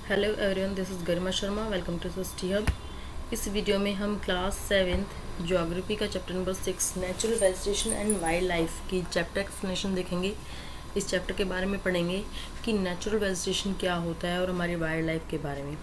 Hello everyone, this is Garima Sharma. Welcome to सिस्टी hub. इस video में हम क्लास 7th ज्योग्राफी का chapter number 6 natural vegetation and wild life की चैप्टर एक्सप्लेनेशन देखेंगे। इस चैप्टर के बारे में पढ़ेंगे कि नेचुरल वेजिटेशन क्या होता है और हमारी वाइल्ड लाइफ के बारे में।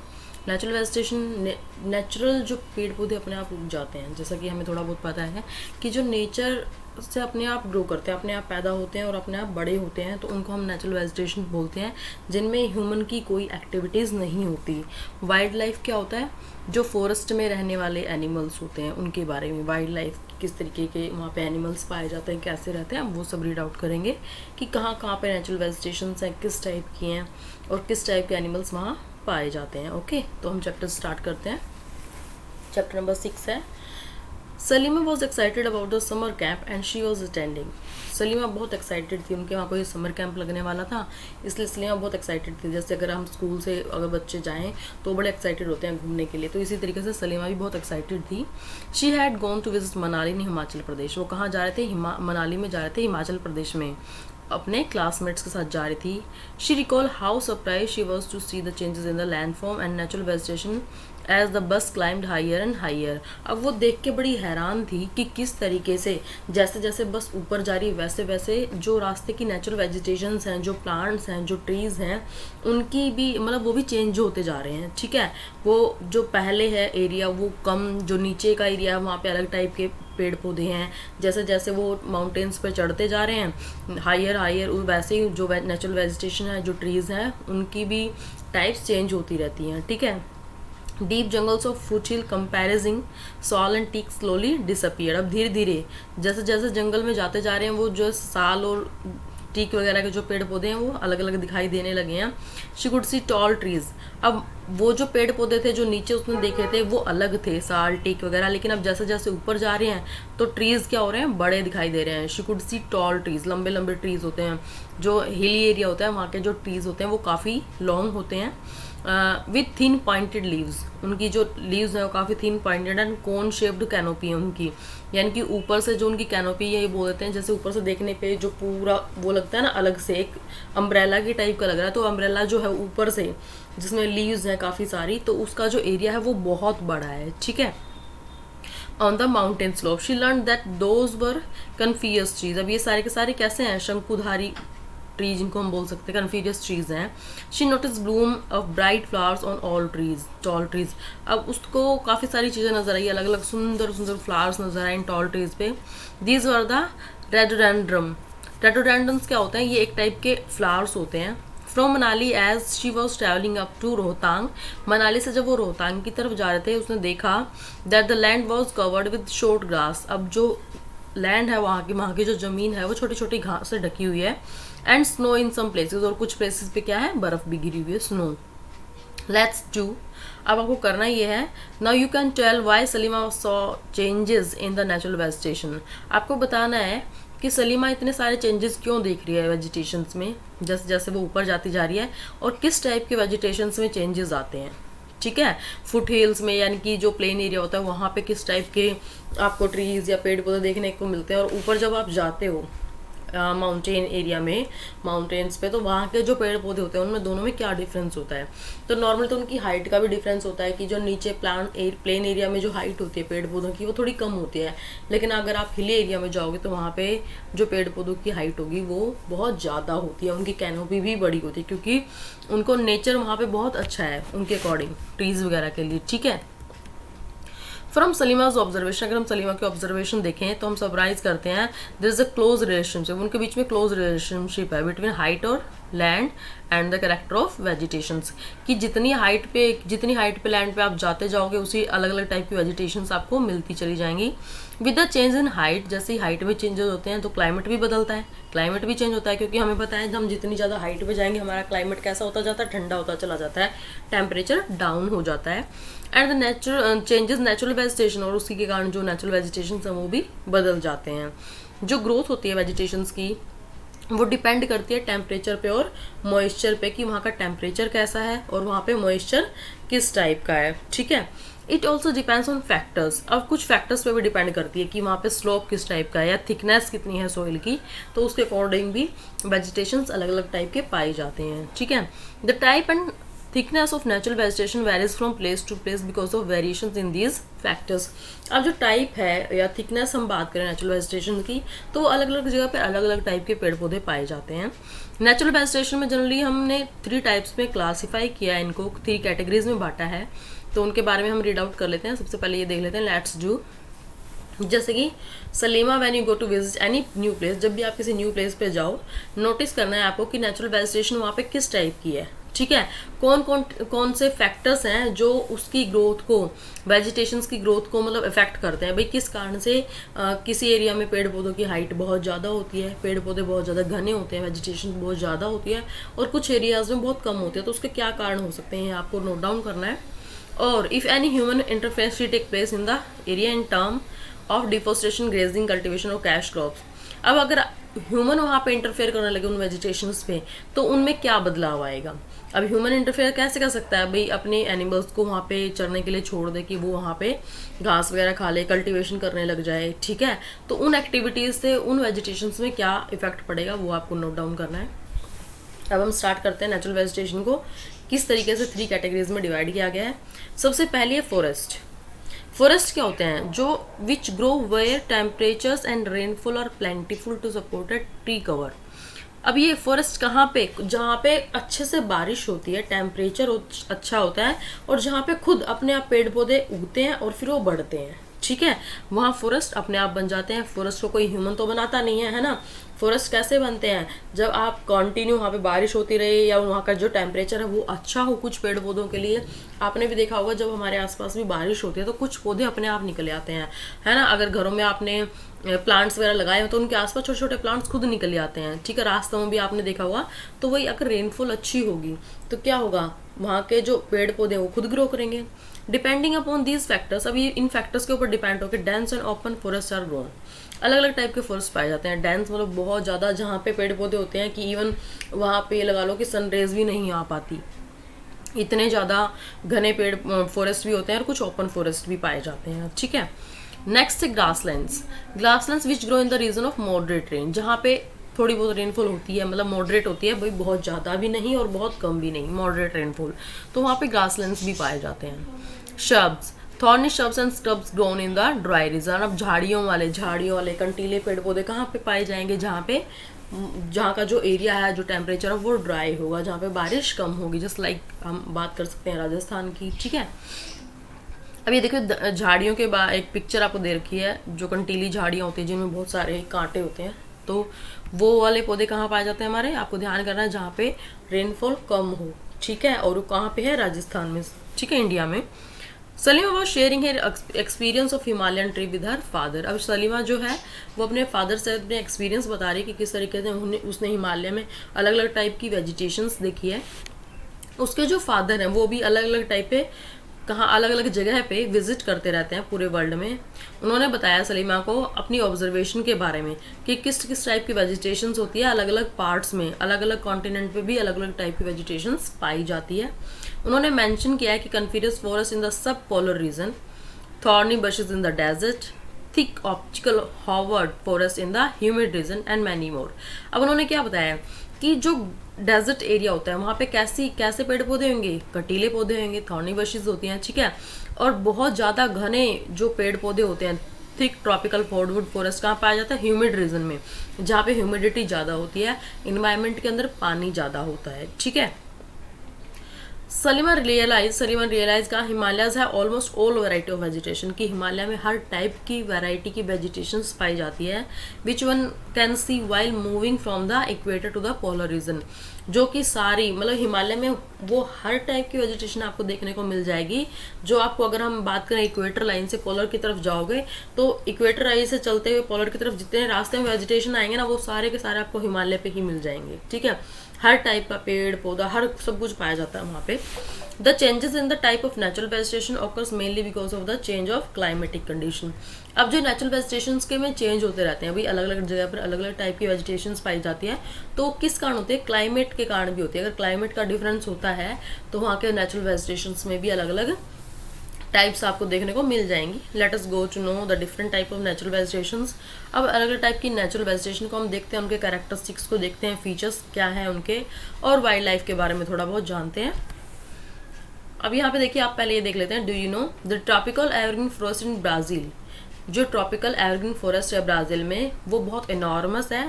नेचुरल वेजिटेशन, नेचुरल जो पेड़ पौधे अपने आप उग जाते हैं, जैसा कि हमें थोड़ा बहुत पता है कि जो नेचर से अपने आप ग्रो करते हैं, अपने आप पैदा होते हैं और अपने आप बड़े होते हैं, तो उनको हम नेचुरल वेजिटेशन बोलते हैं, जिनमें ह्यूमन की कोई एक्टिविटीज़ नहीं होती। वाइल्ड लाइफ क्या होता है? जो फॉरेस्ट में रहने वाले एनिमल्स होते हैं उनके बारे में, वाइल्ड लाइफ किस तरीके के वहाँ पे एनिमल्स पाए जाते हैं, कैसे रहते हैं, हम वो सब रीड आउट करेंगे कि कहाँ कहाँ पे नेचुरल वेजिटेशन हैं, किस टाइप की हैं और किस टाइप के एनिमल्स वहाँ पाए जाते हैं। ओके, तो हम चैप्टर स्टार्ट करते हैं। चैप्टर नंबर 6 है Salima was excited about the summer camp and she was attending. Salima बहुत एक्साइटेड थी, उनके वहाँ कोई समर कैंप लगने वाला था, इसलिए सलीमा बहुत एक्साइटेड थी। जैसे अगर हम स्कूल से अगर बच्चे जाएं तो बड़े एक्साइटेड होते हैं घूमने के लिए, तो इसी तरीके से सलीमा भी बहुत एक्साइटेड थी। She had gone to visit Manali in Himachal Pradesh. वो कहाँ जा रहे थे? मनाली में जा रहे थे, हिमाचल प्रदेश में, अपने क्लासमेट्स के साथ जा रही थी। She recall how surprise she was to see the changes in the landform and natural vegetation as the bus climbed higher and higher. अब वो देख के बड़ी हैरान थी कि किस तरीके से जैसे जैसे बस ऊपर जा रही वैसे वैसे जो रास्ते की नेचुरल वेजिटेशंस हैं, जो प्लांट्स हैं, जो ट्रीज़ हैं, उनकी भी मतलब वो भी चेंज होते जा रहे हैं। ठीक है, वो जो पहले है एरिया वो कम, जो नीचे का एरिया है वहाँ पे अलग टाइप के पेड़ पौधे हैं। जैसे जैसे वो माउंटेन्स पे चढ़ते जा रहे हैं हायर हायर, वैसे ही जो नेचुरल वेजिटेशन है, जो ट्रीज़ हैं, उनकी भी टाइप्स चेंज होती रहती हैं। ठीक है, deep jungles of foothill comprising sal and teak slowly disappear. अब धीरे धीरे जैसे जैसे जंगल में जाते जा रहे हैं वो जो साल और टीक वगैरह के जो पेड़ पौधे हैं वो अलग अलग दिखाई देने लगे हैं। She could see tall trees. अब वो जो पेड़ पौधे थे जो नीचे उसने देखे थे वो अलग थे, साल टीक वगैरह, लेकिन अब जैसे जैसे ऊपर जा रहे हैं तो ट्रीज क्या हो रहे हैं? बड़े दिखाई दे रहे हैं। She could see tall trees, लंबे लंबे ट्रीज होते हैं। जो हिली एरिया होता है वहाँ के जो ट्रीज होते हैं वो काफ़ी लॉन्ग होते हैं, विथ थिन पॉइंटेड लीव्स। उनकी जो लीव्स हैं वो काफ़ी thin pointed and cone shaped canopy है उनकी, यानी कि ऊपर से जो उनकी कैनोपी है ये बोल देते हैं, जैसे ऊपर से देखने पे जो पूरा वो लगता है ना अलग से, एक अम्ब्रेला की टाइप का लग रहा है। तो अम्ब्रेला जो है ऊपर से जिसमें लीव्स हैं काफ़ी सारी, तो उसका जो एरिया है वो बहुत बड़ा है। ठीक है, on the mountain slope she learn that those were coniferous trees. अब ये सारे के सारे कैसे हैं? शंकुधारी ट्री, जिनको हम बोल सकते हैं कन्फियस ट्रीज हैं। She notice Bloom of bright flowers on all trees, tall trees. अब उसको काफ़ी सारी चीज़ें नजर आई, अलग अलग सुंदर सुंदर फ्लावर्स नजर आए इन टॉल ट्रीज पे। These were the rhododendron. Rhododendrons क्या होते हैं? ये एक टाइप के फ्लावर्स होते हैं। From Manali as she was travelling up to Rohtang. Manali से जब वो रोहतांग की तरफ जा रहे थे उसने देखा that the land was covered with short grass. अब जो लैंड है वहाँ की जो ज़मीन है वो छोटी छोटी घास से ढकी हुई है, and snow in some places, और कुछ प्लेसेस पे क्या है? बर्फ़ भी गिरी हुई है, स्नो। लेट्स डू, अब आपको करना ये है, now you can tell why Salima saw changes in the natural vegetation. आपको बताना है कि सलीमा इतने सारे चेंजेस क्यों देख रही है वेजिटेशंस में, जैसे जैसे वो ऊपर जाती जा रही है, और किस टाइप के वेजिटेशंस में चेंजेस आते हैं। ठीक है, फुट हिल्स में यानी कि जो प्लेन एरिया होता है वहाँ पे किस टाइप के आपको ट्रीज़ या पेड़ पौधे देखने को मिलते हैं, और ऊपर जब आप जाते हो माउंटेन एरिया में, माउंटेन्स पे, तो वहाँ के जो पेड़ पौधे होते हैं उनमें दोनों में क्या डिफरेंस होता है। तो नॉर्मल तो उनकी हाइट का भी डिफरेंस होता है कि जो नीचे प्लेन एरिया में जो हाइट होती है पेड़ पौधों की वो थोड़ी कम होती है, लेकिन अगर आप हिली एरिया में जाओगे तो वहाँ पे जो पेड़ पौधों की हाइट होगी वो बहुत ज़्यादा होती है, उनकी कैनोपी भी बड़ी होती है, क्योंकि उनको नेचर वहाँ पर बहुत अच्छा है उनके अकॉर्डिंग ट्रीज़ वगैरह के लिए। ठीक है, फ्रॉम सलीमाज ऑब्जर्वेशन, अगर हम सलीमा के ऑब्जर्वेशन देखें तो हम सरप्राइज करते हैं there is a close relationship, उनके बीच में क्लोज रिलेशनशिप है बिटवीन हाइट और land and the character of vegetations, कि जितनी हाइट पे लैंड पे आप जाते जाओगे उसी अलग अलग टाइप की वेजिटेशंस आपको मिलती चली जाएंगी। With the change in height, जैसे ही हाइट में चेंजेस होते हैं तो क्लाइमेट भी बदलता है, क्लाइमेट भी चेंज होता है, क्योंकि हमें पता है जब हम जितनी ज़्यादा हाइट पे जाएंगे हमारा क्लाइमेट कैसा होता जाता है? ठंडा होता चला जाता है, टेम्परेचर डाउन हो जाता है। And the natural changes natural vegetation, और उसी के कारण जो नेचुरल वेजिटेशन हैं वो भी बदल जाते हैं। जो ग्रोथ होती है वेजिटेशंस की वो डिपेंड करती है टेम्परेचर पे और मॉइस्चर पे, कि वहाँ का टेम्परेचर कैसा है और वहाँ पे मॉइस्चर किस टाइप का है। ठीक है, it also depends on factors. अब कुछ फैक्टर्स पे भी डिपेंड करती है कि वहाँ पे स्लोप किस टाइप का है या थिकनेस कितनी है सॉइल की, तो उसके अकॉर्डिंग भी वेजिटेशंस अलग अलग टाइप के पाए जाते हैं। ठीक है, the type and thickness of natural vegetation varies from place to place because of variations in these factors. अब जो टाइप है या थिकनेस हम बात करें नेचुरल वेजिटेशन की, तो अलग अलग जगह पे अलग अलग टाइप के पेड़ पौधे पाए जाते हैं। नेचुरल वेजिटेशन में जनरली हमने 3 टाइप्स में क्लासीफाई किया है, इनको 3 कैटेगरीज में बांटा है, तो उनके बारे में हम रीड आउट कर लेते हैं। सबसे पहले ये देख लेते हैं, लेट्स डू। जैसे कि Salima, when you go to visit any new place, जब भी आप किसी न्यू प्लेस पे जाओ, नोटिस करना है आपको कि नेचुरल वेजिटेशन वहाँ पे किस टाइप की है, ठीक है। कौन से फैक्टर्स हैं जो उसकी ग्रोथ को, वेजिटेशंस की ग्रोथ को मतलब इफेक्ट करते हैं। भाई किस कारण से किसी एरिया में पेड़ पौधों की हाइट बहुत ज़्यादा होती है, पेड़ पौधे बहुत ज़्यादा घने होते हैं, वेजिटेशन बहुत ज़्यादा होती है, और कुछ एरियाज में बहुत कम होती है, तो उसके क्या कारण हो सकते हैं आपको नोट डाउन करना है। और if any human interference take place in the area in term of deforestation, grazing, cultivation और कैश क्रॉप्स। अब अगर ह्यूमन वहाँ पे इंटरफेयर करने लगे उन वेजिटेशंस पे, तो उनमें क्या बदलाव आएगा। अब ह्यूमन इंटरफेयर कैसे कर सकता है, भाई अपने एनिमल्स को वहाँ पे चरने के लिए छोड़ दे कि वो वहाँ पे घास वगैरह खा ले, कल्टिवेशन करने लग जाए, ठीक है। तो उन एक्टिविटीज़ से उन वेजिटेशंस में क्या इफेक्ट पड़ेगा वो आपको नोट डाउन करना है। अब हम स्टार्ट करते हैं नेचुरल वेजिटेशन को किस तरीके से 3 कैटेगरीज में डिवाइड किया गया है। सबसे पहले है फॉरेस्ट। फॉरेस्ट क्या होते हैं, जो which grow where temperatures and rainfall are plentiful to support a tree cover. अब ये फॉरेस्ट कहाँ पे, जहाँ पे अच्छे से बारिश होती है, टेम्परेचर अच्छा होता है, और जहाँ पे खुद अपने आप पेड़ पौधे उगते हैं और फिर वो बढ़ते हैं, ठीक है, वहाँ फॉरेस्ट अपने आप बन जाते हैं। फॉरेस्ट को कोई ह्यूमन तो बनाता नहीं है, है ना। फॉरेस्ट कैसे बनते हैं, जब आप कंटिन्यू वहाँ पे बारिश होती रहे या वहाँ का जो टेम्परेचर है वो अच्छा हो कुछ पेड़ पौधों के लिए। आपने भी देखा होगा जब हमारे आसपास भी बारिश होती है तो कुछ पौधे अपने आप निकल आते हैं, है ना। अगर घरों में आपने प्लांट्स वगैरह लगाए हो तो उनके आसपास छोटे छोटे प्लांट्स खुद निकल आते हैं, ठीक है। रास्तों में भी आपने देखा होगा। तो वही अगर रेनफॉल अच्छी होगी तो क्या होगा, वहाँ के जो पेड़ पौधे वो खुद ग्रो करेंगे। डिपेंडिंग अपॉन दीज फैक्टर्स, अभी इन फैक्टर्स के ऊपर डिपेंड होकर dense and open forest are grown. अलग अलग टाइप के फॉरेस्ट पाए जाते हैं। डेंस मतलब बहुत ज़्यादा, जहाँ पे पेड़ पौधे होते हैं कि इवन वहाँ पे लगा लो कि सनरेज भी नहीं आ पाती, इतने ज़्यादा घने पेड़ फॉरेस्ट भी होते हैं, और कुछ ओपन फॉरेस्ट भी पाए जाते हैं, ठीक है। नेक्स्ट है grasslands. Grasslands which grow in the region of moderate rain, जहाँ पे थोड़ी बहुत रेनफॉल होती है, मतलब मॉडरेट होती है, भाई बहुत ज़्यादा भी नहीं और बहुत कम भी नहीं, मॉडरेट रेनफॉल, तो वहाँ पे ग्रासलैंड्स भी पाए जाते हैं। Shrubs, thorny shrubs and stubs grown in the dry region. अब झाड़ियों वाले कंटीले पेड़ पौधे कहाँ पे पाए जाएंगे, जहाँ का जो एरिया है, जो टेम्परेचर है वो ड्राई होगा, जहाँ पे बारिश कम होगी, जस्ट लाइक हम बात कर सकते हैं राजस्थान की, ठीक है। अब ये देखो झाड़ियों के बाद एक पिक्चर आपको दे रखी है, जो कंटीली झाड़ियाँ होती हैं जिनमें बहुत सारे कांटे होते हैं, तो वो वाले पौधे कहाँ पाए जाते हैं हमारे, आपको ध्यान करना है जहाँ पे रेनफॉल कम हो, ठीक है। और वो कहाँ पे है, राजस्थान में, ठीक है, इंडिया में। Salima was sharing her experience of Himalayan trip with her father. अब सलीमा जो है वो अपने फादर से अपने एक्सपीरियंस बता रही है कि किस तरीके से उसने हिमालय में अलग अलग टाइप की वेजिटेशंस देखी है। उसके जो फादर हैं वो भी अलग अलग टाइप पे अलग अलग जगह पे विजिट करते रहते हैं पूरे वर्ल्ड में। उन्होंने बताया सलीमा को अपनी ऑब्जर्वेशन के बारे में कि किस किस टाइप की वेजिटेशंस होती है अलग अलग पार्ट्स में, अलग अलग कॉन्टिनेंट पे भी अलग अलग टाइप की वेजिटेशंस पाई जाती है। उन्होंने मेंशन किया है कि coniferous forest in the sub polar region, thorny bushes in the desert, thick ऑप्टिकल hardwood forest in the humid region and many more. अब उन्होंने क्या बताया कि जो डेजर्ट एरिया होता है वहाँ पे कैसे पेड़ पौधे होंगे, कटीले पौधे होंगे, थॉर्नी बशेस होती हैं, ठीक है। और बहुत ज़्यादा घने जो पेड़ पौधे होते हैं, थिक ट्रॉपिकल हार्डवुड फॉरेस्ट कहाँ पाया जाता है, ह्यूमिड रीजन में, जहाँ पे ह्यूमिडिटी ज़्यादा होती है, इन्वायरमेंट के अंदर पानी ज़्यादा होता है, ठीक है। सलीमा रियलाइज का हिमालयज है almost all variety of vegetation, की हिमालय में हर टाइप की वैरायटी की वेजिटेशंस पाई जाती है, which one can see while moving from the equator to the polar region. जो कि सारी मतलब हिमालय में वो हर टाइप की वेजिटेशन आपको देखने को मिल जाएगी, जो आपको अगर हम बात करें इक्वेटर लाइन से पोलर की तरफ जाओगे तो इक्वेटर लाइन से चलते हुए पोलर की तरफ जितने रास्ते में वेजिटेशन आएंगे ना वो सारे के सारे आपको हिमालय पे ही मिल जाएंगे, ठीक है। हर टाइप का पेड़ पौधा हर सब कुछ पाया जाता है वहाँ पे। The changes in the type of natural vegetation occurs mainly because of the change of climatic condition. अब जो नेचुरल वेजिटेशन के में चेंज होते रहते हैं, भाई अलग अलग जगह पर अलग अलग टाइप की वेजिटेशंस पाई जाती है, तो किस कारण होते हैं, क्लाइमेट के कारण भी होती है। अगर क्लाइमेट का डिफरेंस होता है तो वहाँ के नेचुरल वेजिटेशंस में भी अलग अलग टाइप्स आपको देखने को मिल जाएंगी। Let us go to know the different type of natural vegetations. अब अलग अलग टाइप की नेचुरल वेजिटेशन को हम देखते हैं, उनके कैरेक्टरिस्टिक्स को देखते हैं, फीचर्स क्या है उनके, और वाइल्ड लाइफ के बारे में थोड़ा बहुत जानते हैं। अब यहाँ पे देखिए, आप पहले ये देख लेते हैं, do you know the tropical evergreen forest in Brazil. जो ट्रॉपिकल एवरग्रीन फॉरेस्ट है ब्राज़ील में, वो बहुत इनॉर्मस है,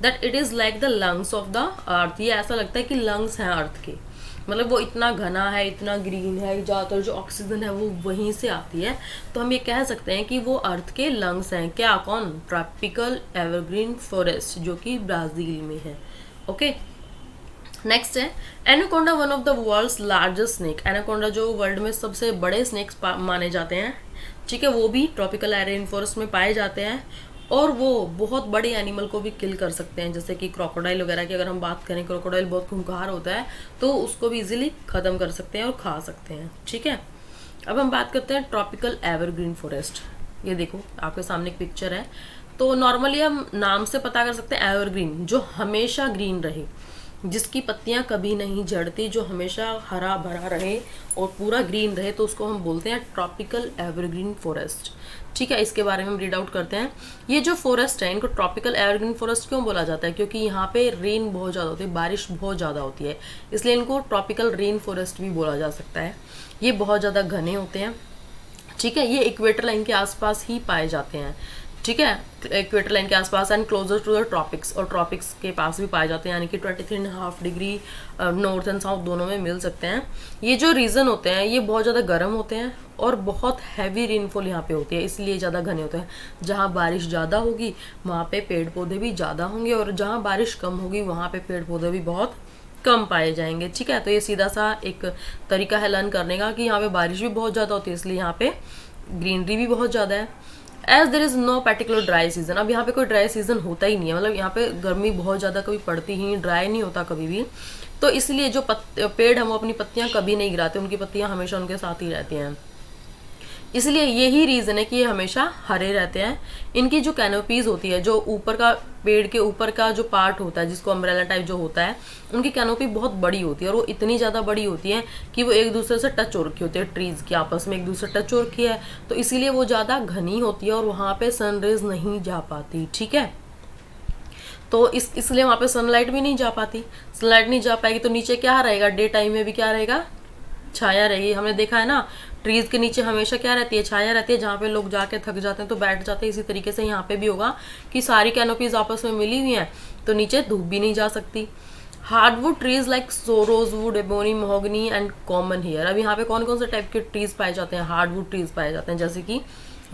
that it is like the lungs of the earth. ये ऐसा लगता है कि लंग्स हैं अर्थ के, मतलब वो इतना घना है, इतना ग्रीन है, ज़्यादातर जो ऑक्सीजन है वो वहीं से आती है। तो हम ये कह सकते हैं कि वो अर्थ के लंग्स हैं। क्या? कौन? ट्रॉपिकल एवरग्रीन फॉरेस्ट, जो कि ब्राज़ील में है। ओके, नेक्स्ट है anaconda, one of the world's largest snake. Anaconda जो वर्ल्ड में सबसे बड़े स्नेक्स माने जाते हैं, ठीक है, वो भी ट्रॉपिकल एवरग्रीन फॉरेस्ट में पाए जाते हैं, और वो बहुत बड़े एनिमल को भी किल कर सकते हैं, जैसे कि क्रोकोडाइल वगैरह की अगर हम बात करें, क्रोकोडाइल बहुत खूंखार होता है, तो उसको भी इजीली ख़त्म कर सकते हैं और खा सकते हैं। ठीक है, अब हम बात करते हैं ट्रॉपिकल एवरग्रीन फॉरेस्ट। ये देखो आपके सामने एक पिक्चर है, तो नॉर्मली हम नाम से पता कर सकते हैं एवरग्रीन, जो हमेशा ग्रीन रहे, जिसकी पत्तियां कभी नहीं झड़ती, जो हमेशा हरा भरा रहे और पूरा ग्रीन रहे, तो उसको हम बोलते हैं ट्रॉपिकल एवरग्रीन फॉरेस्ट। ठीक है, इसके बारे में हम रीड आउट करते हैं। ये जो फॉरेस्ट है, इनको ट्रॉपिकल एवरग्रीन फॉरेस्ट क्यों बोला जाता है? क्योंकि यहाँ पे रेन बहुत ज़्यादा होती है, बारिश बहुत ज़्यादा होती है, इसलिए इनको ट्रॉपिकल रेन फॉरेस्ट भी बोला जा सकता है। ये बहुत ज़्यादा घने होते हैं। ठीक है, ये इक्वेटर लाइन के आसपास ही पाए जाते हैं। ठीक है, इक्वेटर लाइन के आसपास and closer to the tropics, और ट्रॉपिक्स के पास भी पाए जाते हैं, यानी कि 23.5 डिग्री नॉर्थ एंड साउथ दोनों में मिल सकते हैं। ये जो रीजन होते हैं, ये बहुत ज़्यादा गर्म होते हैं और बहुत हैवी रेनफॉल यहाँ पे होती है, इसलिए ज़्यादा घने होते हैं। जहाँ बारिश ज़्यादा होगी वहाँ पे पेड़ पौधे भी ज़्यादा होंगे, और जहाँ बारिश कम होगी वहाँ पे पेड़ पौधे भी बहुत कम पाए जाएंगे। ठीक है, तो ये सीधा सा एक तरीका है लर्न करने का कि यहाँ पे बारिश भी बहुत ज़्यादा होती है, इसलिए यहाँ पे ग्रीनरी भी बहुत ज़्यादा है। As there is no particular dry season, अब यहाँ पे कोई ड्राई सीजन होता ही नहीं है, मतलब यहाँ पे गर्मी बहुत ज़्यादा कभी पड़ती ही नहीं, ड्राई नहीं होता कभी भी, तो इसलिए जो पेड़ हैं वो अपनी पत्तियाँ कभी नहीं गिराते, उनकी पत्तियाँ हमेशा उनके साथ ही रहती हैं, इसलिए यही रीज़न है कि ये हमेशा हरे रहते हैं। इनकी जो कैनोपीज होती है, जो ऊपर का पेड़ के ऊपर का जो पार्ट होता है, जिसको अम्ब्रेला टाइप जो होता है, उनकी कैनोपी बहुत बड़ी होती है, और वो इतनी ज़्यादा बड़ी होती है कि वो एक दूसरे से टच हो रखी होती है, ट्रीज़ की आपस में एक दूसरे टच हो रखी है, तो इसीलिए वो ज़्यादा घनी होती है और वहाँ पर सनरेज नहीं जा पाती। ठीक है, तो इसलिए वहाँ पे सनलाइट भी नहीं जा पाती, सनलाइट नहीं जा पाएगी तो नीचे क्या रहेगा, डे टाइम में भी क्या रहेगा, छाया रहेगी। हमने देखा है ना, ट्रीज के नीचे हमेशा क्या रहती है, छाया रहती है, जहाँ पे लोग जाके थक जाते हैं तो बैठ जाते हैं। इसी तरीके से यहाँ पे भी होगा कि सारी कैनोपीज आपस में मिली हुई हैं, तो नीचे धूप भी नहीं जा सकती। Hardwood trees like rosewood, ebony, mahogany and common here. अब यहाँ पे कौन कौन से टाइप के ट्रीज पाए जाते हैं? हार्डवुड ट्रीज पाए जाते हैं, जैसे कि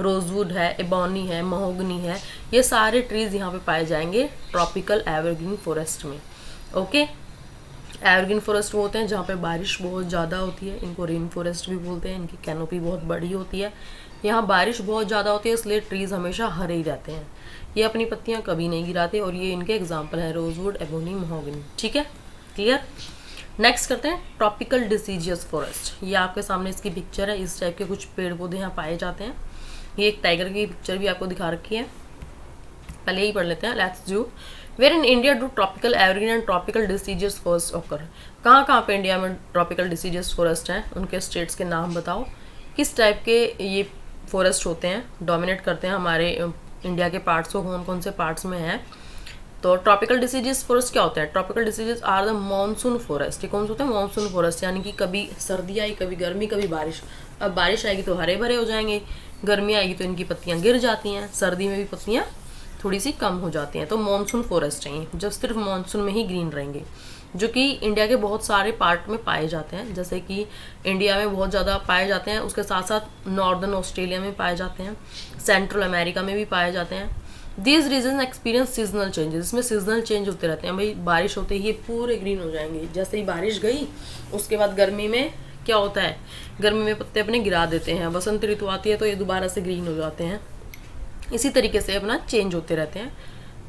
रोजवुड है, एबोनी है, महोगनी है, ये सारे ट्रीज यहाँ पे पाए जाएंगे ट्रॉपिकल एवरग्रीन फॉरेस्ट में। ओके, एवरग्रीन फॉरेस्ट वो होते हैं जहाँ पे बारिश बहुत ज़्यादा होती है, इनको रेन फॉरेस्ट भी बोलते हैं, इनकी कैनोपी बहुत बड़ी होती है। यहाँ बारिश बहुत ज़्यादा होती है, इसलिए ट्रीज़ हमेशा हरे ही रहते हैं, ये अपनी पत्तियाँ कभी नहीं गिराते, और ये इनके एग्जाम्पल हैं रोजवुड, एबोनी, महोगनी। ठीक है, क्लियर। नेक्स्ट करते हैं ट्रॉपिकल डिसीजियस फॉरेस्ट। ये आपके सामने इसकी पिक्चर है, इस टाइप के कुछ पेड़ पौधे यहाँ पाए जाते हैं। ये एक टाइगर की पिक्चर भी आपको दिखा रखी है, पहले ही पढ़ लेते हैं। Let's do where in India do tropical evergreen and tropical deciduous forest occur. कहाँ कहाँ पे इंडिया में ट्रॉपिकल डिसीजियस फॉरेस्ट हैं, उनके स्टेट्स के नाम बताओ, किस टाइप के ये फॉरेस्ट होते हैं, डोमिनेट करते हैं हमारे इंडिया के पार्ट्स को, कौन कौन से पार्ट्स में है। तो ट्रॉपिकल डिसीजेस फॉरेस्ट क्या होता है? Tropical deciduous are the monsoon forest. ये कौन से होते हैं? मानसून फॉरेस्ट, यानी कि कभी सर्दी आई, कभी गर्मी, कभी बारिश। अब बारिश आएगी तो हरे भरे हो जाएंगे, गर्मी आएगी तो इनकी पत्तियां गिर जाती हैं, सर्दी में भी पत्तियां थोड़ी सी कम हो जाती हैं। तो मानसून फॉरेस्ट हैं, जब सिर्फ मानसून में ही ग्रीन रहेंगे, जो कि इंडिया के बहुत सारे पार्ट में पाए जाते हैं। जैसे कि इंडिया में बहुत ज़्यादा पाए जाते हैं, उसके साथ साथ नॉर्दर्न ऑस्ट्रेलिया में पाए जाते हैं, सेंट्रल अमेरिका में भी पाए जाते हैं। These region experience seasonal changes, इसमें सीजनल चेंज होते रहते हैं। भाई बारिश होते ही ये पूरे ग्रीन हो जाएंगे, जैसे ही बारिश गई उसके बाद गर्मी में क्या होता है, गर्मी में पत्ते अपने गिरा देते हैं, बसंत ऋतु आती है तो ये दोबारा से ग्रीन हो जाते हैं। इसी तरीके से अपना चेंज होते रहते हैं।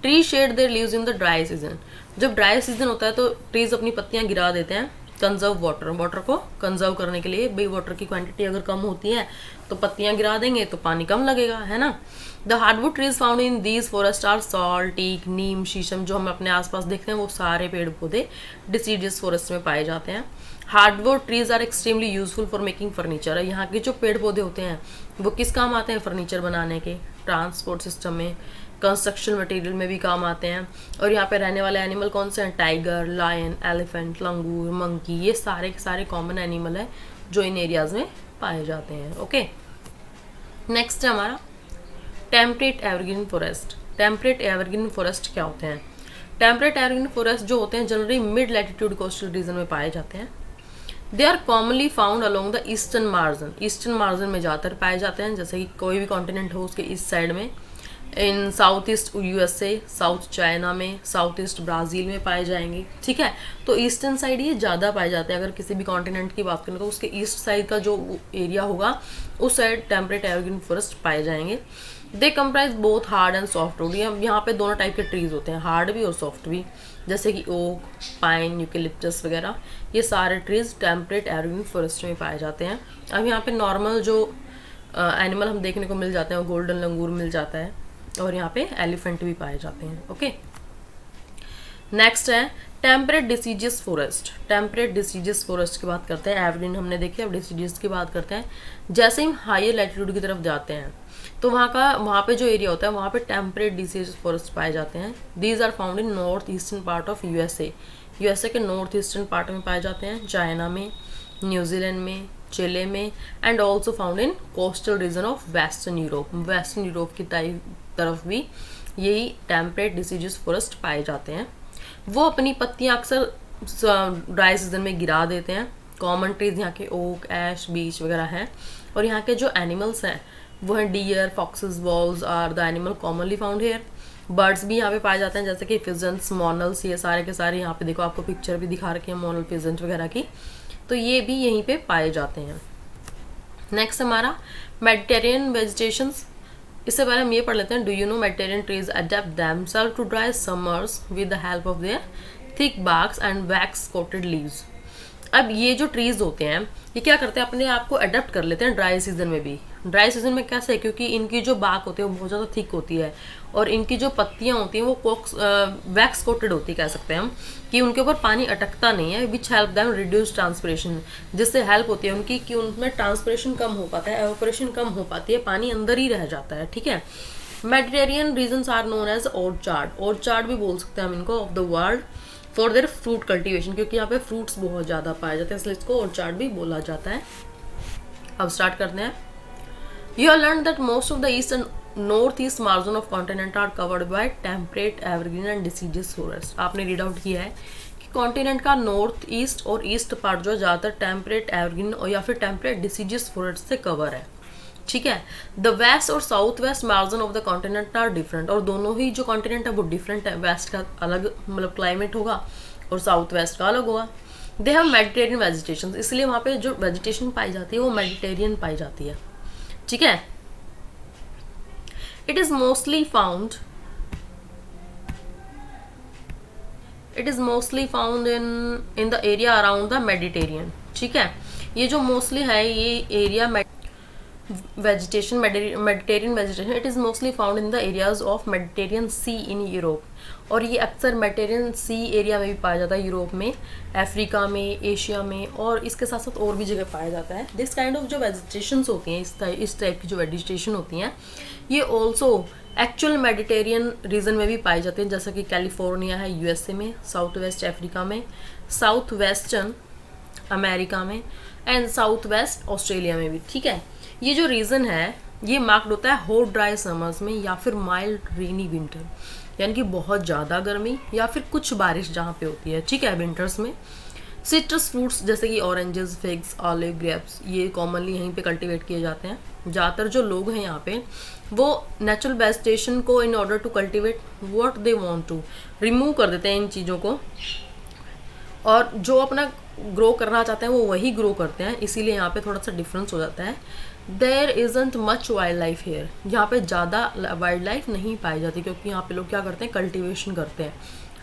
Tree shade there leaves in the dry season, जब ड्राई सीजन होता है तो ट्रीज अपनी पत्तियां गिरा देते हैं। कंजर्व वाटर, वाटर को कंजर्व करने के लिए, भाई वाटर की क्वांटिटी अगर कम होती है तो पत्तियां गिरा देंगे तो पानी कम लगेगा, है ना। The hardwood trees found in these forest are sal, teak, neem, sheesham, जो हम अपने आसपास देखते हैं वो सारे पेड़ पौधे डिसीडियस फॉरेस्ट में पाए जाते हैं। Hardwood trees are extremely useful for making furniture. यहाँ के जो पेड़ पौधे होते हैं वो किस काम आते हैं? फर्नीचर बनाने के, ट्रांसपोर्ट सिस्टम में, कंस्ट्रक्शन मटेरियल में भी काम आते हैं। और यहाँ पे रहने वाले एनिमल कौन से हैं? टाइगर, लायन, एलिफेंट, लंगूर, मंकी, ये सारे के सारे कॉमन एनिमल है जो इन एरियाज में पाए जाते हैं। ओके, नेक्स्ट है हमारा temperate evergreen forest. Temperate evergreen forest क्या होते हैं? टेम्परेट एवरग्रीन फॉरेस्ट जो होते हैं generally mid latitude coastal region में पाए जाते हैं। They are commonly found along the eastern margin. Eastern margin में ज़्यादातर पाए जाते हैं, जैसे कि कोई भी कॉन्टिनेंट हो उसके ईस्ट साइड में, in south east USA, south China में, साउथ ईस्ट ब्राज़ील में पाए जाएंगे। ठीक है, तो ईस्टर्न साइड ये ज़्यादा पाए जाते हैं। अगर किसी भी कॉन्टिनेंट की बात करें तो उसके ईस्ट साइड का जो एरिया होगा उस साइड टेम्परेट एवरग्रीन फॉरेस्ट पाए जाएंगे। They comprise both hard and soft wood. यहाँ पे दोनों टाइप के ट्रीज होते हैं, हार्ड भी और सॉफ्ट भी, जैसे कि ओक, पाइन, यूकेलिप्टस वगैरह। ये सारे ट्रीज टेम्परेट एवरग्रीन फॉरेस्ट में पाए जाते हैं। अब यहाँ पे नॉर्मल जो एनिमल हम देखने को मिल जाते हैं वो गोल्डन लंगूर मिल जाता है, और यहाँ पे एलिफेंट भी पाए जाते हैं। ओके, नेक्स्ट है temperate deciduous forest. Temperate deciduous forest की बात करते हैं। एवरग्रीन हमने देखी, अब डिसीजियस की बात करते हैं। जैसे ही हम हायर लैटिट्यूड की तरफ जाते हैं तो वहाँ पे जो एरिया होता है वहाँ पे टेम्परेट डिसीजियस फॉरेस्ट पाए जाते हैं। These are found in north eastern part of USA. USA के नॉर्थ ईस्टर्न पार्ट में पाए जाते हैं, चाइना में, न्यूजीलैंड में, चिले में, and also found in coastal region of western Europe. Western Europe की तरफ भी यही टेम्परेट डिसीजियस फॉरेस्ट पाए जाते हैं। वो अपनी पत्तियां अक्सर ड्राई सीजन में गिरा देते हैं। कॉमन ट्रीज यहाँ के ओक, ऐश, बीच वगैरह हैं। और यहाँ के जो एनिमल्स हैं वो हैं deer, foxes, wolves are the animal commonly found here. Birds भी यहाँ पे पाए जाते हैं, जैसे कि फिजेंट्स, मोनल्स, ये सारे के सारे यहाँ पे देखो, आपको पिक्चर भी दिखा रखी है मोनल, फिजेंट वगैरह की, तो ये भी यहीं पे पाए जाते हैं। नेक्स्ट हमारा मेडिटेरियन वेजिटेशंस। इससे पहले हम ये पढ़ लेते हैं, do you know Mediterranean trees adapt themselves to dry summers with the help of their thick barks and wax coated leaves. अब ये जो ट्रीज होते हैं ये क्या करते हैं, अपने आप को अडेप्ट कर लेते हैं ड्राई सीजन में भी। ड्राई सीजन में कैसे? क्योंकि इनकी जो बाक होती है वो बहुत ज़्यादा थिक होती है, और इनकी जो पत्तियां होती हैं वो वैक्स कोटेड होती है, कह सकते हैं हम, कि उनके ऊपर पानी अटकता नहीं है, which help them reduce transpiration, जिससे हेल्प होती है उनकी कि उनमें ट्रांसपिरेशन कम हो पाता है, एवापोरेशन कम हो पाती है, पानी अंदर ही रह जाता है। ठीक है, Mediterranean regions are known as orchard. Orchard भी बोल सकते हैं हम इनको, of the world for their fruit cultivation, क्योंकि यहाँ पे फ्रूट्स बहुत ज़्यादा पाए जाते हैं, इसलिए इसको ऑर्चार्ड भी बोला जाता है। अब स्टार्ट करते हैं। You have learned that most of the east and northeast margin of continent are covered by temperate evergreen and deciduous forest. आपने रीड आउट किया है कि कॉन्टिनेंट का नॉर्थ ईस्ट और ईस्ट पार्ट जो है ज़्यादातर टेम्परेट एवरग्रीन और या फिर टेम्परेट डिसीजियस फॉरेस्ट से कवर है। ठीक है, द वेस्ट और south west margin of the continent are different, और दोनों ही जो कॉन्टिनेंट है वो डिफरेंट है। वेस्ट का अलग मतलब क्लाइमेट होगा और साउथ वेस्ट का अलग होगा। दे हैव मेडिटेरियन वेजिटेशन, इसलिए वहाँ पे जो वेजिटेशन पाई जाती है वो मेडिटेरियन पाई जाती है। ठीक है, it is mostly found in the area around the Mediterranean. ठीक है, ये जो मोस्टली है ये area vegetation, Mediterranean vegetation, it is mostly found in the areas of Mediterranean Sea in Europe, और ये अक्सर मेडिटेरियन सी एरिया में भी पाया जाता है, यूरोप में, अफ्रीका में, एशिया में, और इसके साथ साथ और भी जगह पाया जाता है। दिस काइंड ऑफ जो वेजिटेशंस होती हैं, इस टाइप की जो वेजिटेशन होती हैं, ये ऑल्सो एक्चुअल मेडिटेरियन रीजन में भी पाई जाती हैं, जैसा कि कैलिफोर्निया है यूएसए में, साउथ वेस्ट अफ्रीका में, साउथ वेस्टर्न अमेरिका में, एंड साउथ वेस्ट ऑस्ट्रेलिया में भी। ठीक है, ये जो रीजन है ये मार्क्ड होता है हॉट ड्राई समर्स में या फिर माइल्ड रेनी विंटर, यानी कि बहुत ज़्यादा गर्मी या फिर कुछ बारिश जहाँ पे होती है। ठीक है, विंटर्स में सिट्रस फ्रूट्स जैसे कि ऑरेंजेस, फिग्स, ऑलिव, ग्रेप्स, ये कॉमनली यहीं पे कल्टीवेट किए जाते हैं। ज़्यादातर जो लोग हैं यहाँ पे वो नेचुरल वेजिटेशन को in order to cultivate what they want to remove कर देते हैं इन चीज़ों को, और जो अपना ग्रो करना चाहते हैं वो वही ग्रो करते हैं, इसीलिए यहाँ पे थोड़ा सा डिफरेंस हो जाता है। There isn't much wild life here, यहाँ पे ज़्यादा वाइल्ड लाइफ नहीं पाई जाती, क्योंकि यहाँ पे लोग क्या करते हैं, कल्टीवेशन करते हैं।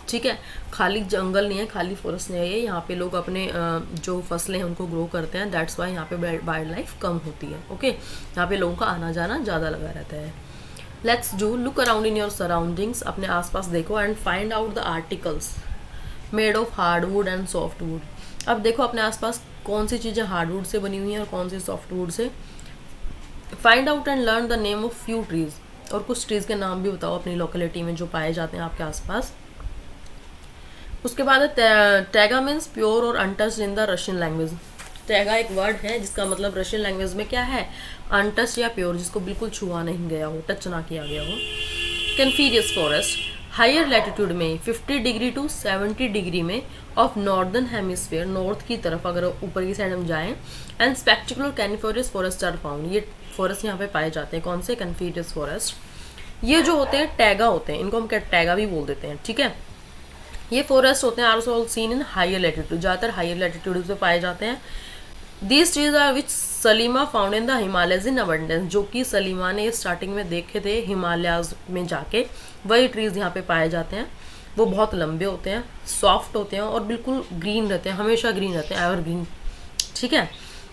ठीक है, खाली जंगल नहीं है, खाली फॉरेस्ट नहीं है, यहाँ पे लोग अपने जो फसलें हैं उनको ग्रो करते हैं, दैट्स वाई यहाँ पे वाइल्ड लाइफ कम होती है। ओके, यहाँ पे लोगों का आना जाना ज़्यादा लगा रहता है। Let's do look around in your surroundings, अपने आसपास देखो, and find out the articles made of hardwood and softwood. अब देखो अपने आसपास कौन सी चीज़ें हार्डवुड से बनी हुई हैं और कौन सी सॉफ्टवुड से। Find out and learn the name of few trees, और कुछ ट्रीज के नाम भी बताओ अपनी लोकेलिटी में जो पाए जाते हैं आपके आसपास। उसके बाद टैगा मीन्स प्योर और untouched in the Russian language. Taiga एक वर्ड है जिसका मतलब रशियन लैंग्वेज में क्या है, अनटच या प्योर, जिसको बिल्कुल छुआ नहीं गया हो, टच ना किया गया हो। कन्फीरियस फॉरेस्ट हायर लैटिट्यूड में 50 डिग्री टू 70 डिग्री में ऑफ नॉर्दर्न हेमिस्फीयर, नॉर्थ की तरफ अगर ऊपर की साइड हम जाएं, and spectacular coniferous forest are found, ये फॉरेस्ट यहाँ पे पाए जाते हैं। कौन से? Coniferous forest. ये जो होते हैं टैगा होते हैं, इनको हम क्या टैगा भी बोल देते हैं, ठीक है। ये फॉरेस्ट होते हैं are all seen in higher latitude, ज़्यादातर हायर लैटिट्यूड पे पाए जाते हैं। These trees are which Salima found in the Himalayas in abundance, जो कि सलीमा ने स्टार्टिंग में देखे थे हिमालयाज में जाके, वही ट्रीज यहाँ पे पाए जाते हैं। वो बहुत लंबे होते हैं, सॉफ्ट होते हैं और बिल्कुल ग्रीन रहते हैं, हमेशा ग्रीन रहते हैं, एवरग्रीन, ठीक है।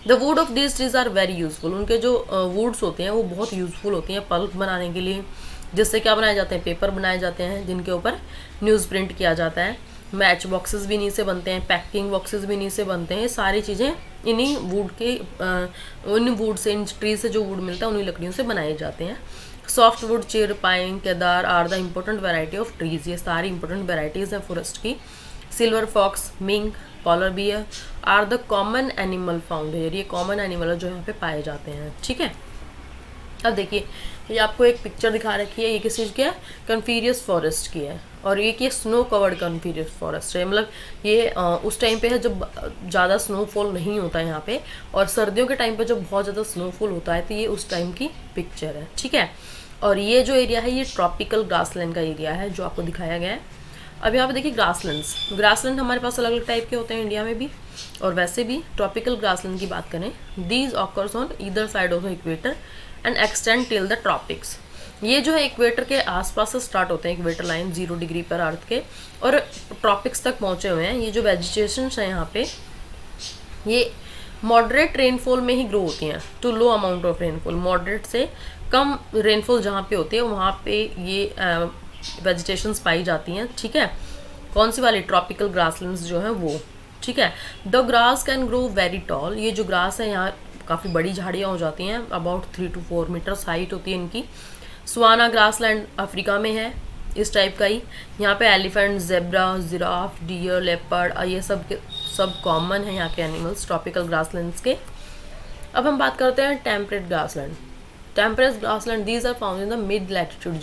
The wood of this trees are very useful, उनके जो वुड्स होते हैं वो बहुत यूजफुल होती हैं पल्प बनाने के लिए, जिससे क्या बनाए जाते हैं, पेपर बनाए जाते हैं जिनके ऊपर न्यूज़ प्रिंट किया जाता है। मैच बॉक्सेस भी इन्हीं से बनते हैं, पैकिंग बॉक्सेस भी इन्हीं से बनते हैं, ये सारी चीज़ें इन्हीं वुड के उन वुड से, इन ट्री से जो वुड मिलता है उन्हीं लकड़ियों से बनाए जाते हैं। Soft wood, chir, pine, cedar are the important variety of trees, ये सारी इंपॉर्टेंट वेराइटीज़ हैं फॉरेस्ट की। Silver fox, mink, polar bear are the common animal found here, ये कॉमन एनिमल जो यहाँ पे पाए जाते हैं, ठीक है। अब देखिए ये आपको एक पिक्चर दिखा रखी है, ये किस चीज़ की है, कन्फीरियस फॉरेस्ट की है, और ये कि स्नो कवर्ड कन्फीरियस फॉरेस्ट है, मतलब ये उस टाइम पे है जब ज़्यादा स्नोफॉल नहीं होता है यहाँ पे, और सर्दियों के टाइम पे जब बहुत ज़्यादा स्नोफॉल होता है, तो ये उस टाइम की पिक्चर है, ठीक है। और ये जो एरिया है ये ट्रॉपिकल ग्रासलैंड का एरिया है जो आपको दिखाया गया है। अब यहाँ पे देखिए ग्रासलैंड्स, ग्रासलैंड हमारे पास अलग अलग टाइप के होते हैं इंडिया में भी और वैसे भी। ट्रॉपिकल ग्रासलैंड की बात करें, these occurs on either side of the equator and extend till the tropics, ये जो है इक्वेटर के आसपास से स्टार्ट होते हैं, इक्वेटर लाइन 0 डिग्री पर अर्थ के, और ट्रॉपिक्स तक पहुँचे हुए हैं। ये जो वेजिटेशंस हैं यहाँ पे, ये मॉडरेट रेनफॉल में ही ग्रो होती हैं, to low amount of rainfall, moderate से कम रेनफॉल जहाँ पे होती है वहाँ पे ये वेजिटेशंस पाई जाती हैं, ठीक है। कौन सी वाली? ट्रॉपिकल ग्रासलैंड्स जो है वो, ठीक है। The grass can grow very tall, ये जो ग्रास है यहाँ काफ़ी बड़ी झाड़ियाँ हो जाती हैं, अबाउट 3 to 4 मीटर्स हाइट होती है इनकी। सुआना ग्रासलैंड अफ्रीका में है इस टाइप का ही, यहाँ पे elephant, zebra, giraffe, deer, leopard, ये सब कॉमन है यहाँ के एनिमल्स ट्रॉपिकल ग्रासलैंड्स के। अब हम बात करते हैं temperate grassland. Temperate grassland these are found in the mid latitude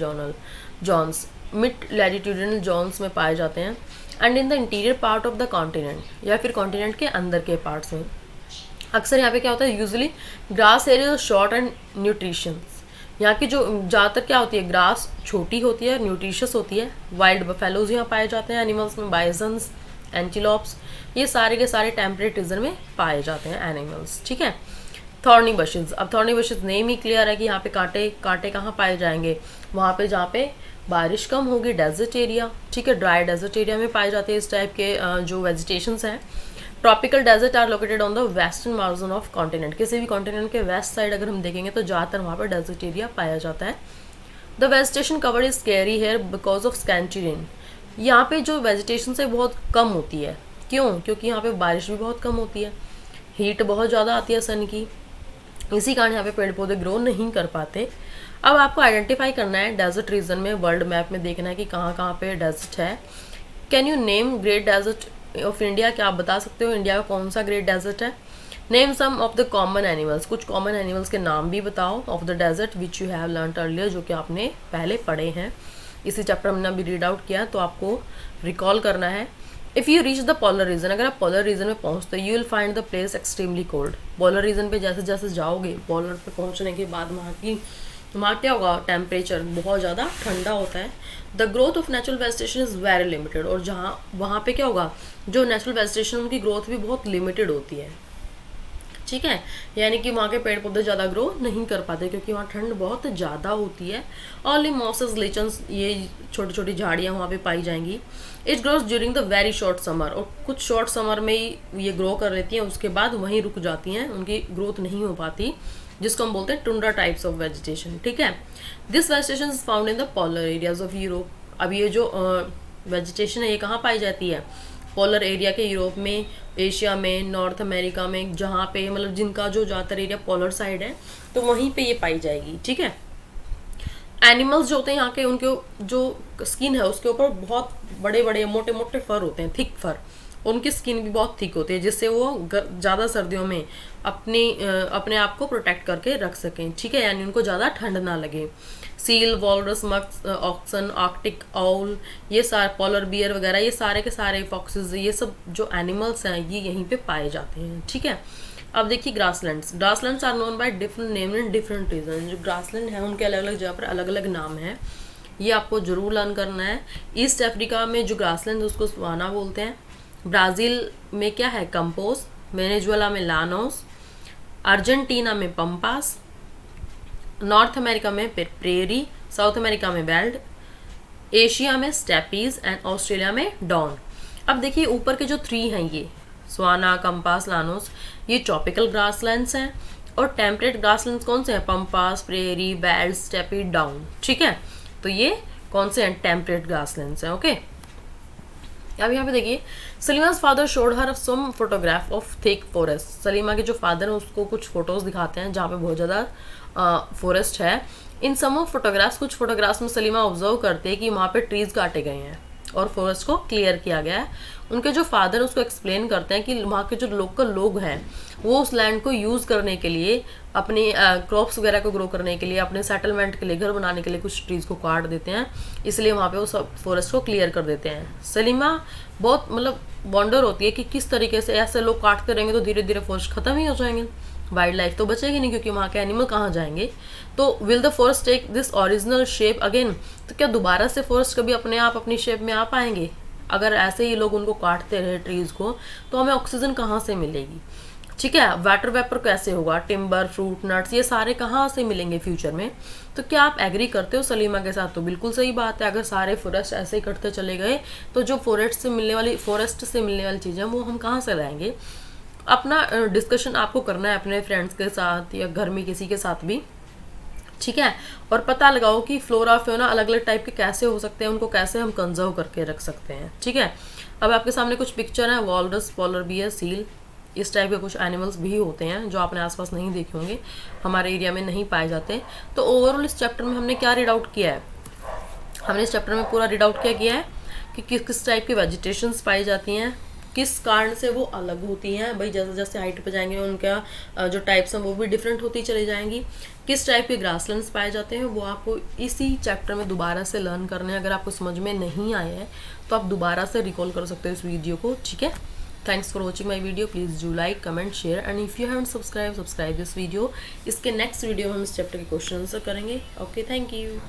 zones, mid latitudinal zones में पाए जाते हैं, and in the interior part of the continent, या फिर कॉन्टिनेंट के अंदर के पार्ट्स में। अक्सर यहाँ पे क्या होता है, usually grass area short and nutritions, यहाँ की जो ज़्यादातर क्या होती है, ग्रास छोटी होती है, न्यूट्रिशियस होती है। वाइल्ड बफेलोज यहाँ पाए जाते हैं एनिमल्स में, बाइसन्स, एंटीलोप्स, ये सारे के सारे टेम्परेट रीजन में पाए जाते हैं एनिमल्स, ठीक है। थॉर्नी बशेज, अब थॉर्नी बशेज नेम ही क्लियर है कि यहाँ पे कांटे कहाँ पाए जाएंगे, वहाँ पे जहाँ पे बारिश कम होगी, डेजर्ट एरिया, ठीक है, ड्राई डेजर्ट एरिया में पाए जाते हैं इस टाइप के जो वेजिटेशंस हैं। Tropical desert are located on the western margin of continent, किसी भी कॉन्टिनेंट के वेस्ट साइड अगर हम देखेंगे तो ज़्यादातर वहाँ पर डेजर्ट एरिया पाया जाता है। The vegetation cover is scarce here because of scanty rain, यहाँ पे जो वेजिटेशन है बहुत कम होती है, क्यों? क्योंकि यहाँ पे बारिश भी बहुत कम होती है, हीट बहुत ज़्यादा आती है सन की, इसी कारण यहाँ पे पेड़ पौधे ग्रो नहीं कर पाते। अब आपको आइडेंटिफाई करना है डेजर्ट रीजन में, वर्ल्ड मैप में देखना है कि कहाँ कहाँ पे डेजर्ट है। Can you name great desert of India, क्या आप बता सकते हो इंडिया का कौन सा ग्रेट डेजर्ट है? Name some of the common animals, कुछ कॉमन एनिमल्स के नाम भी बताओ of the desert which you have learned earlier, जो कि आपने पहले पढ़े हैं, इसी चैप्टर में अभी रीड आउट किया, तो आपको रिकॉल करना है। If you reach the polar reason, अगर आप पोलर रीजन में पहुँचते you will find the place extremely cold. Polar region पे जैसे जैसे जाओगे, पोलर पे पहुँचने के बाद वहाँ क्या होगा, टेम्परेचर बहुत ज़्यादा ठंडा होता है। The growth of natural vegetation is very limited, और जहाँ वहाँ पे क्या होगा, जो नेचुरल वेजिटेशन उनकी ग्रोथ भी बहुत लिमिटेड होती है, ठीक है, यानी कि वहाँ के पेड़ पौधे ज़्यादा ग्रो नहीं कर पाते क्योंकि वहाँ ठंड बहुत ज़्यादा होती है। ऑनली मॉसेस, लिचन्स, ये छोटी छोटी झाड़ियाँ वहाँ पे पाई जाएंगी। It grows during the very short summer, और कुछ शॉर्ट समर में ही ये ग्रो कर लेती हैं, उसके बाद वहीं रुक जाती हैं, उनकी ग्रोथ नहीं हो पाती, जिसको हम बोलते हैं टुंड्रा टाइप्स ऑफ वेजिटेशन, ठीक है। This vegetation is found in the polar areas of Europe. अब ये जो वेजिटेशन है ये कहाँ पाई जाती है, पोलर एरिया के, यूरोप में, एशिया में, नॉर्थ अमेरिका में, जहाँ पे मतलब जिनका जो ज़्यादातर एरिया पोलर साइड है तो वहीं पे ये पाई जाएगी, ठीक है। एनिमल्स जो होते हैं यहाँ के, उनके जो स्किन है उसके ऊपर बहुत बड़े बड़े मोटे मोटे फर होते हैं, थिक फर, उनकी स्किन भी बहुत थिक होती है, जिससे वो ज़्यादा सर्दियों में अपने आप को प्रोटेक्ट करके रख सकें, ठीक है, यानी उनको ज़्यादा ठंड ना लगे। सील, वॉलरस, मक्स, ऑक्सन, आर्कटिक आउल, ये सारे पोलर बियर वगैरह, ये सारे के सारे फॉक्सेस, ये सब जो एनिमल्स हैं ये यहीं पे पाए जाते हैं, ठीक है। अब देखिए grasslands are known by different name in different region. जो ग्रासलैंड है उनके अलग अलग जगह पर अलग अलग नाम है, ये आपको जरूर लर्न करना है। ईस्ट अफ्रीका में जो ग्रासलैंड उसको सवाना बोलते हैं। ब्राज़ील में क्या है, कंपोस। वेनेजुएला में लानोस। अर्जेंटीना में पंपास। नॉर्थ अमेरिका में प्रेरी। साउथ अमेरिका में बेल्ट। एशिया में स्टेपीज एंड ऑस्ट्रेलिया में डॉन। अब देखिए ऊपर के जो 3 हैं, ये स्वाना, कंपास, लानोस, ये ट्रॉपिकल ग्रासलैंड्स हैं। और टेम्परेट ग्रासलैंड्स कौन से हैं, pampas, prairie, belt, steppe, down, ठीक है। तो ये कौन से हैं, टेम्परेट ग्रासलैंड्स हैं, ओके। अब यहाँ पे देखिए, Salima's father showed her some photograph of thick forest. Salima के जो फादर हैं उसको कुछ फोटोज दिखाते हैं जहाँ पे बहुत ज़्यादा फॉरेस्ट है। इन सम ऑफ फोटोग्राफ्स, कुछ फोटोग्राफ्स में सलीमा ऑब्जर्व करते हैं कि वहाँ पे ट्रीज काटे गए हैं और फॉरेस्ट को क्लियर किया गया है। उनके जो फादर उसको एक्सप्लेन करते हैं कि वहाँ के जो लोकल लोग हैं वो उस लैंड को यूज़ करने के लिए, अपने क्रॉप्स वगैरह को ग्रो करने के लिए, अपने सेटलमेंट के लिए, घर बनाने के लिए कुछ ट्रीज़ को काट देते हैं, इसलिए वहाँ पे वो सब फॉरेस्ट को क्लियर कर देते हैं। सलीमा बहुत मतलब वंडर होती है कि किस तरीके से ऐसे लोग काटते रहेंगे तो धीरे धीरे फॉरेस्ट ख़त्म ही हो जाएंगे, वाइल्ड लाइफ तो बचेगी नहीं, क्योंकि वहाँ के एनिमल कहाँ जाएंगे। तो will the forest take this original shape again, तो क्या दोबारा से फॉरेस्ट कभी अपने आप अपनी शेप में आ पाएंगे? अगर ऐसे ही लोग उनको काटते रहे ट्रीज को, तो हमें ऑक्सीजन कहाँ से मिलेगी, ठीक है। वाटर वेपर कैसे होगा, टिम्बर, फ्रूट, नट्स, ये सारे कहाँ से मिलेंगे फ्यूचर में। तो क्या आप एग्री करते हो सलीमा के साथ? तो बिल्कुल सही बात है। अगर सारे फॉरेस्ट ऐसे ही कटते चले गए तो जो फॉरेस्ट से मिलने वाली चीज़ें वो हम कहाँ से लाएंगे। अपना डिस्कशन आपको करना है अपने फ्रेंड्स के साथ या घर में किसी के साथ भी, ठीक है। और पता लगाओ कि फ्लोरा फ्योना अलग अलग टाइप के कैसे हो सकते हैं, उनको कैसे हम कंजर्व करके रख सकते हैं, ठीक है। अब आपके सामने कुछ पिक्चर हैं, वॉलरस, पोलर बियर, सील, इस टाइप के कुछ एनिमल्स भी होते हैं जो आपने आसपास नहीं देखे होंगे, हमारे एरिया में नहीं पाए जाते। तो ओवरऑल इस चैप्टर में हमने क्या रीड आउट किया है, हमने इस चैप्टर में पूरा रीड आउट किया है कि किस किस टाइप की वेजिटेशंस पाई जाती हैं, किस कारण से वो अलग होती हैं। भाई जैसे जैसे हाइट पे जाएंगे उनका जो टाइप्स हैं वो भी डिफरेंट होती चली जाएंगी। किस टाइप के ग्रासलैंड्स पाए जाते हैं वो आपको इसी चैप्टर में दोबारा से लर्न करने हैं। अगर आपको समझ में नहीं आए हैं तो आप दोबारा से रिकॉल कर सकते हो इस वीडियो को, ठीक है। Thanks for watching my video. Please do like, comment, share and if you haven't subscribe this video. इसके नेक्स्ट वीडियो में हम इस चैप्टर के क्वेश्चन आंसर करेंगे। Okay, thank you.